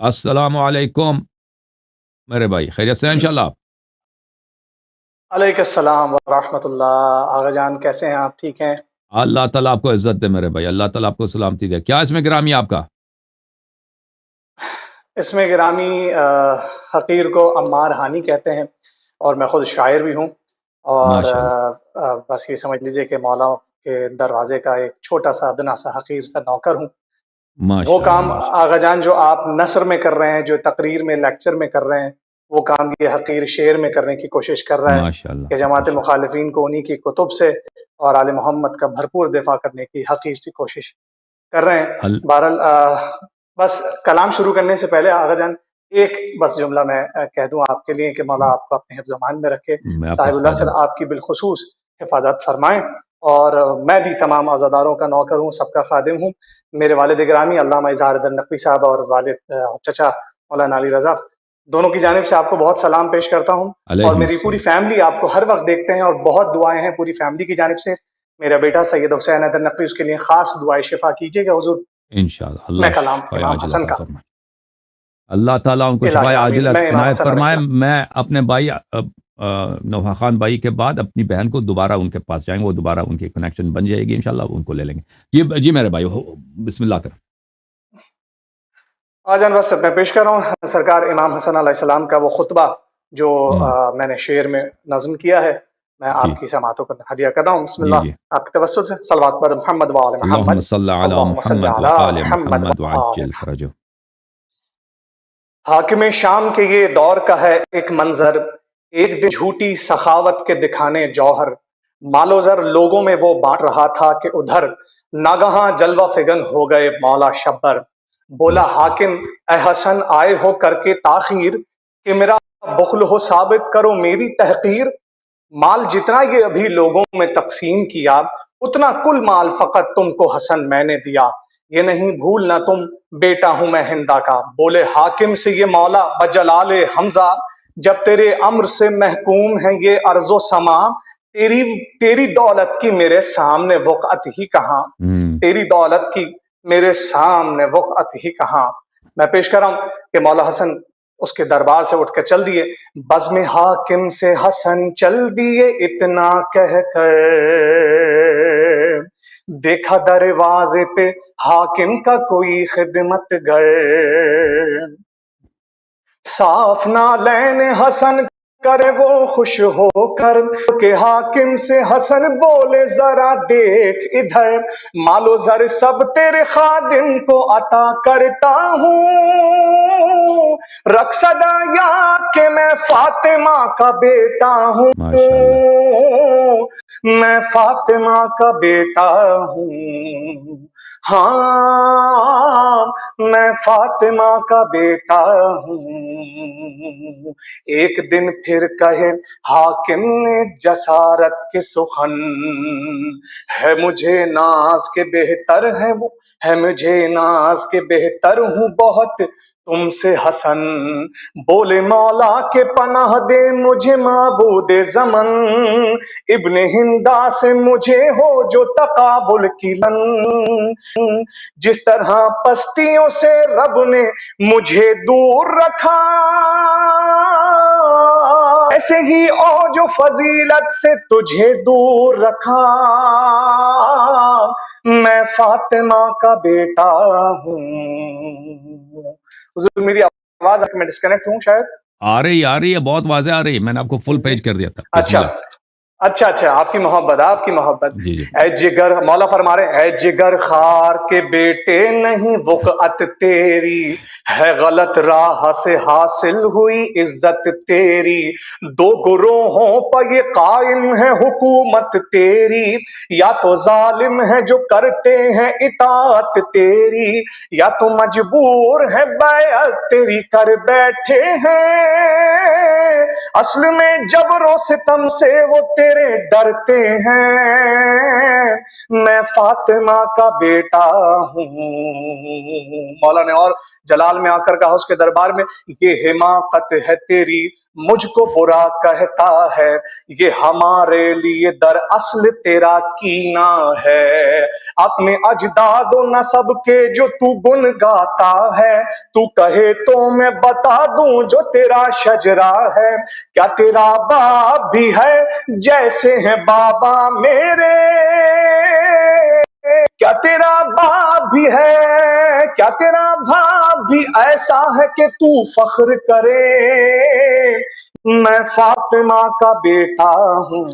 अस्सलाम वालेकुम मेरे भाई, खैरियत से हैं इंशाल्लाह आप? अलैकुम वरहमतुल्लाह। आगा जान कैसे हैं आप? ठीक हैं? अल्लाह ताला आपको इज्जत दे मेरे भाई, अल्लाह ताला आपको सलामती दे। क्या इसमें गिरामी आपका? इसमें गिरामी हकीर को अम्मार हानी कहते हैं और मैं खुद शायर भी हूँ। और माशाल्लाह, बस ये समझ लीजिए कि मौला के दरवाजे का एक छोटा सा अदना सा हकीर सा नौकर हूँ। वो माशाल्लाह, काम माशाल्लाह, आगा जान जो आप नस्र में कर रहे हैं, जो तकरीर में लेक्चर में कर रहे हैं, वो काम ये हकीर शेर में करने की कोशिश कर रहा है माशाल्लाह, कि जमात माशाल्लाह। मुखालिफिन को उन्हीं की कुतुब से और आले मोहम्मद का भरपूर दिफा करने की हकीर सी कोशिश कर रहे हैं। अल बहरहाल बस कलाम शुरू करने से पहले आगा जान एक बस जुमला मैं कह दूं आपके लिए कि मौला आपको अपने हिफ्ज़ ज़मान में रखे, मैं आपका साहिबुल असर खादिम। आपकी बिलखुसूस हिफाजत फरमाएं। और मैं भी तमाम आज़ादारों का नौकर हूँ, सबका खादिम हूँ। मेरे वालिद गिरामी अल्लामा इज़हारुद्दीन नकवी साहब और वालिद चचा मौलाना अली रज़ा, दोनों की जानिब से आपको बहुत सलाम पेश करता हूँ। और मेरी पूरी अलैहिस्सलाम। फैमिली आपको हर वक्त देखते हैं और बहुत दुआएं हैं पूरी फैमिली की जानिब से। मेरा बेटा सैयद हुसैन हैदर नकवी, उसके लिए खास दुआएं शिफा कीजिएगा हुजूर। इंशाअल्लाह मैं अल्लाह कलाम शिफ़ाए इमाम आजिल हसन अता का। फरमाए। अल्लाह ताला उनको इलाही शिफ़ाए आमीन। आजिल मैं इमाम इनायत हसन फरमाए। अलैहिस्सलाम। मैं अपने भाई नोहा खान भाई के बाद अपनी बहन को दोबारा उनके पास जाएँगे, वो दोबारा उनकी कनेक्शन बन जाएगी इंशाल्लाह, उनको ले लेंगे। जी मेरे भाई हो बिस्मिल्लाह करें। आजान बस मैं पेश कर रहा हूँ सरकार इमाम हसन अलैहिस्सलाम का वो खुतबा जो हुँ, मैंने शेर में नज्म किया है। मैं जी, आपकी समातों को हदिया कर रहा हूँ। जी, बिस्मिल्लाह। जी। आपके तवस्सुल से सलवात पर मोहम्मद व आले अल्लाहुम्म मोहम्मद। सल्लि अला अल्लाहुम्मा सल्लि मुहम्मद व अला आले मोहम्मद मुहम्मद व व आले। अज्जिल फरजहु। हाकिम शाम के ये दौर का है एक मंजर, एक दिन झूठी सखावत के दिखाने जौहर, मालो जर लोगों में वो बांट रहा था कि उधर, नागहां जलवा फिगन हो गए मौला शब्बर। बोला माशाअल्लाह। हाकिम ए हसन आए हो करके ताखीर, कि मेरा बुखल हो साबित करो मेरी तहकीर। माल जितना ये अभी लोगों में तकसीम किया, उतना कुल माल फकत तुमको हसन मैंने दिया। ये नहीं भूलना तुम, बेटा हूं मैं हिंदा का। बोले हाकिम से ये मौला बजलाले हमजा, जब तेरे अम्र से महकूम है ये अर्जो समा। तेरी तेरी दौलत की मेरे सामने वक़्अत ही कहाँ, हुँ, तेरी दौलत की मेरे सामने वक़्अत ही कहाँ। मैं पेश कर रहा हूं कि मौला हसन उसके दरबार से उठ के चल दिए। बज़्म हाकिम से हसन चल दिए इतना कह कर, देखा दरवाजे पे हाकिम का कोई खिदमतगर। साफ नालैन हसन करे वो खुश होकर, के हाकिम से हसन बोले जरा देख इधर, मालो जर सब तेरे खादिम को अता करता हूँ, रख सदा याद के मैं फातिमा का बेटा हूँ, माशाअल्लाह। मैं फातिमा का बेटा हूँ। हाँ मैं फातिमा का बेटा हूँ। एक दिन फिर कहे हाकिम ने जसारत के सुखन, है मुझे नाज के बेहतर है वो, है मुझे नाज के बेहतर हूँ बहुत तुमसे हसन। बोले मौला के पनाह दे मुझे माबूदे ज़मन, इब्ने हिंदा से मुझे हो जो तकाबुल की लन। जिस तरह पस्तियों से रब ने मुझे दूर रखा, ऐसे ही और जो फजीलत से तुझे दूर रखा। मैं फातिमा का बेटा हूँ। हुजूर मेरी आवाज में डिस्कनेक्ट हूँ शायद। आ रही है, बहुत वाज़ेह आ रही है। मैंने आपको फुल जी पेज कर दिया था। अच्छा बिस्मिल्लाह। अच्छा अच्छा, आपकी मोहब्बत आपकी मोहब्बत। जी, जी। ऐ जिगर, मौला फरमा रहे ऐ जिगर खार के बेटे नहीं वक़्अत तेरी, है गलत राह से हासिल हुई इज्जत तेरी। दो गुरोहों पर ये कायम है हुकूमत तेरी, या तो जालिम है जो करते हैं इताअत तेरी, या तो मजबूर है बैअत तेरी कर बैठे हैं। असल में जबरो सितम से वो तेरे میرے ڈرتے ہیں، میں فاطمہ کا بیٹا ہوں۔ مولا نے اور جلال میں آ کر کہا اس کے دربار میں، یہ حماقت ہے تیری، مجھ کو برا کہتا ہے، یہ ہمارے لیے در اصل تیرا کینہ ہے۔ اپنے اجداد و نسب کے جو تو گن گاتا ہے، تو کہے تو میں بتا دوں جو تیرا شجرا ہے۔ کیا تیرا باپ بھی ہے جیسے ہیں بابا میرے؟ کیا تیرا باپ بھی ہے، کیا تیرا باپ بھی ایسا ہے کہ تو فخر کرے؟ میں فاطمہ کا بیٹا ہوں۔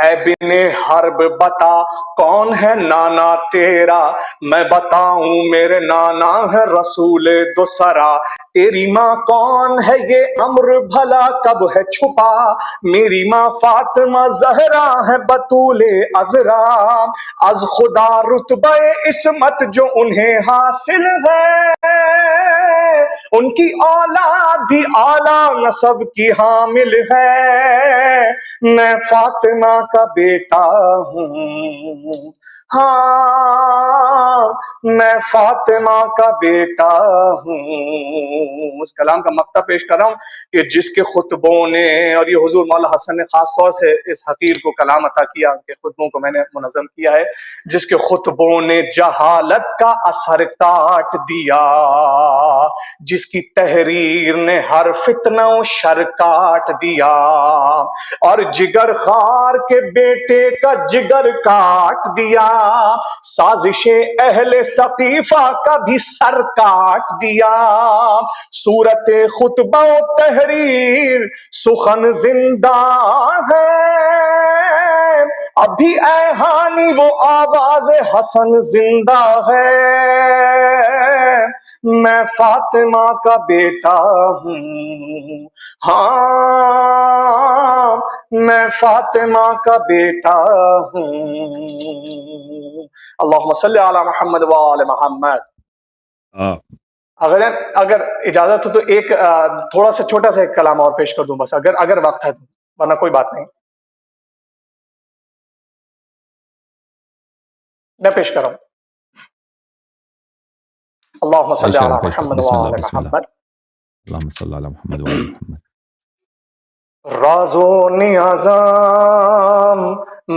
اے بن حرب بتا کون ہے نانا تیرا؟ میں بتاؤں میرے نانا ہے رسول دوسرا۔ تیری ماں کون ہے یہ امر بھلا کب ہے چھپا؟ میری ماں فاطمہ زہرا ہے بطول عذرا، از خدا رتبہ عصمت جو انہیں حاصل ہے، ان کی اولاد بھی اعلیٰ نسب کی حامل ہے۔ میں فاطمہ کا بیٹا ہوں، ہاں میں فاطمہ کا بیٹا ہوں۔ اس کلام کا مقطع پیش کر رہا ہوں کہ جس کے خطبوں نے، اور یہ حضور مولا حسن نے خاص طور سے اس حقیر کو کلام عطا کیا، ان کے خطبوں کو میں نے منظم کیا ہے، جس کے خطبوں نے جہالت کا اثر کاٹ دیا، جس کی تحریر نے ہر فتنہ و شر کاٹ دیا، اور جگر خار کے بیٹے کا جگر کاٹ دیا، سازش اہل ثقیفہ کا بھی سر کاٹ دیا۔ صورت خطبہ و تحریر سخن زندہ ہے، ابھی اے ہانی وہ آواز حسن زندہ ہے۔ میں فاطمہ کا بیٹا ہوں، ہاں میں فاطمہ کا بیٹا ہوں۔ اللہم صلی علی محمد و آل محمد۔ اگر اجازت ہو تو ایک تھوڑا سا چھوٹا سا ایک کلام اور پیش کر دوں بس، اگر وقت ہے تو، ورنہ کوئی بات نہیں، میں پیش کر رہا ہوں۔ اللہم صلی علی محمد و آل محمد۔ اللہم صلی علی محمد و آل محمد۔ راز و نیازم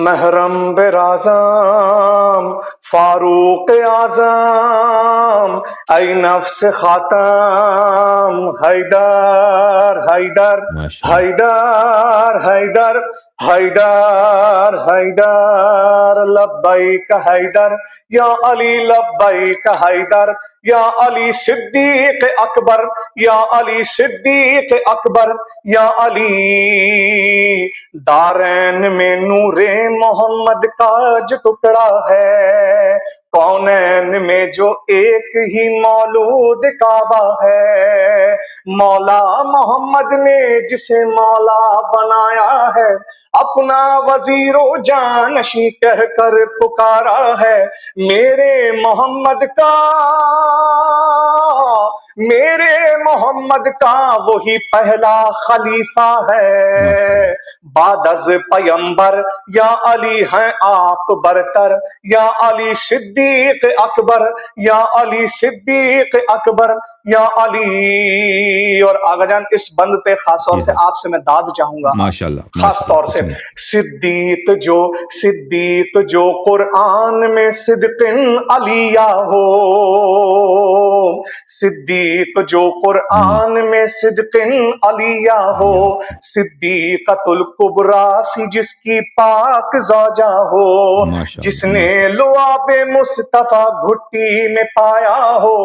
محرم برازم فاروق اعظم ای نفس خاتم حیدر حیدر حیدر حیدر حیدر حیدر لبیک حیدر یا علی لبیک حیدر یا علی صدیق اکبر یا علی صدیق اکبر یا علی دارین میں نور محمد کا جو ٹکڑا ہے، کونین میں جو ایک ہی مولود کعبہ ہے، مولا محمد نے جسے مولا بنایا ہے، اپنا وزیر و جانشیں کہہ کر پکارا ہے، میرے محمد کا وہی پہلا خلیفہ ہے، بعد از پیمبر یا علی ہیں آپ برتر، یا علی صدیق اکبر یا علی صدیق اکبر یا علی۔ اور آگا جان اس بند پہ خاص طور سے آپ سے میں داد چاہوں گا، ماشاءاللہ خاص طور سے صدیق جو قرآن میں صدق علیہ ہو، صدیق جو قرآن میں صدق علیہ ہو، صدیقۃ الکبریٰ سی جس کی پاک زوجہ ہو، جس نے لعاب مصطفیٰ گھٹی میں پایا ہو،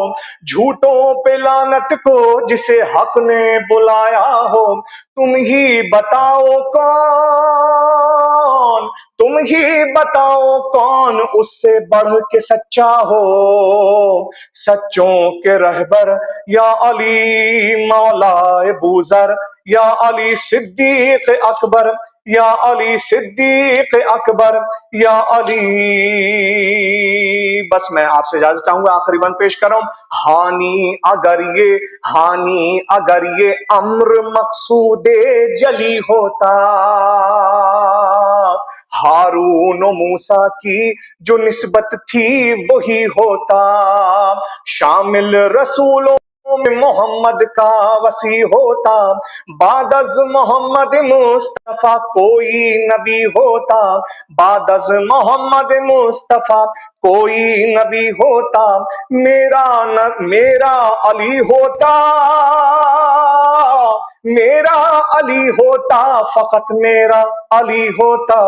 جھوٹوں پہ لعنت کو جسے حق نے بلایا ہو، تم ہی بتاؤ کون اس سے بڑھ کے سچا ہو، سچوں के रहबर, या अली मौलाए बूजर, या अली सिद्दीक अकबर, या अली सिद्दीक अकबर, या अली। बस मैं आपसे इजाजत चाहूंगा, आखिरी बंद पेश कर रहा हूं। हानी अगर ये अम्र मकसूदे जली होता, हारून और मूसा की जो निस्बत थी वही होता, शामिल रसूलों में मोहम्मद का वसी होता, बादज मोहम्मद मुस्तफा कोई नबी होता, बादज मोहम्मद मुस्तफा कोई नबी होता, मेरा अली होता, मेरा अली होता, फकत मेरा अली होता।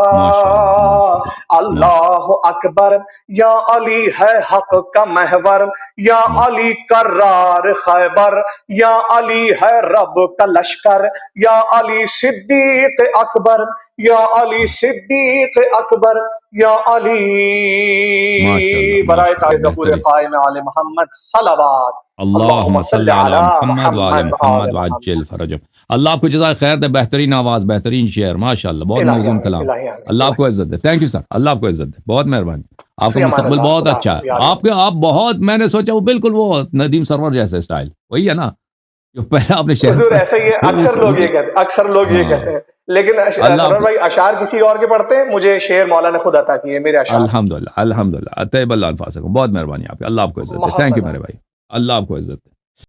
अल्लाह अकबर, या अली है हक का महवर, या अली कर्रार खैबर, या अली है रब का लश्कर, या अली सिद्दीक अकबर, या अली सिद्दीक अकबर, या अली। बराए ज़बूर क़ाइम आले मोहम्मद सलावत। अल्लाहुम्मा सल्ली अला मुहम्मद व आले मुहम्मद व अज्जिल फरजहम। अल्लाह आपको जज़ाए खैर दे, बेहतरीन आवाज़, बेहतरीन शेर, माशाअल्लाह, बहुत मौज़ून कलाम। अल्लाह आपको इज़्ज़त दे। थैंक यू सर, अल्लाह आपको इज़्ज़त दे, बहुत मेहरबानी। आपका मुस्तकबिल बहुत अच्छा है। आप बहुत, मैंने सोचा वो बिल्कुल वो नदीम सरवर जैसा स्टाइल वही है ना जो पहले आपने शेर। हुजूर ऐसा ही है, अक्सर लोग ये कहते हैं, लेकिन सरवर भाई अशार किसी और के पढ़ते हैं, मुझे शेर मौला ने खुद अता किए, मेरे अशार। अल्हम्दुलिल्लाह, अल्हम्दुलिल्लाह, तैयब अल्लाह अल्फाज़, बहुत मेहरबानी आपकी, अल्लाह आपको इज़्ज़त दे। थैंक यू मेरे भाई, अल्लाह आपको इज़्ज़त दे।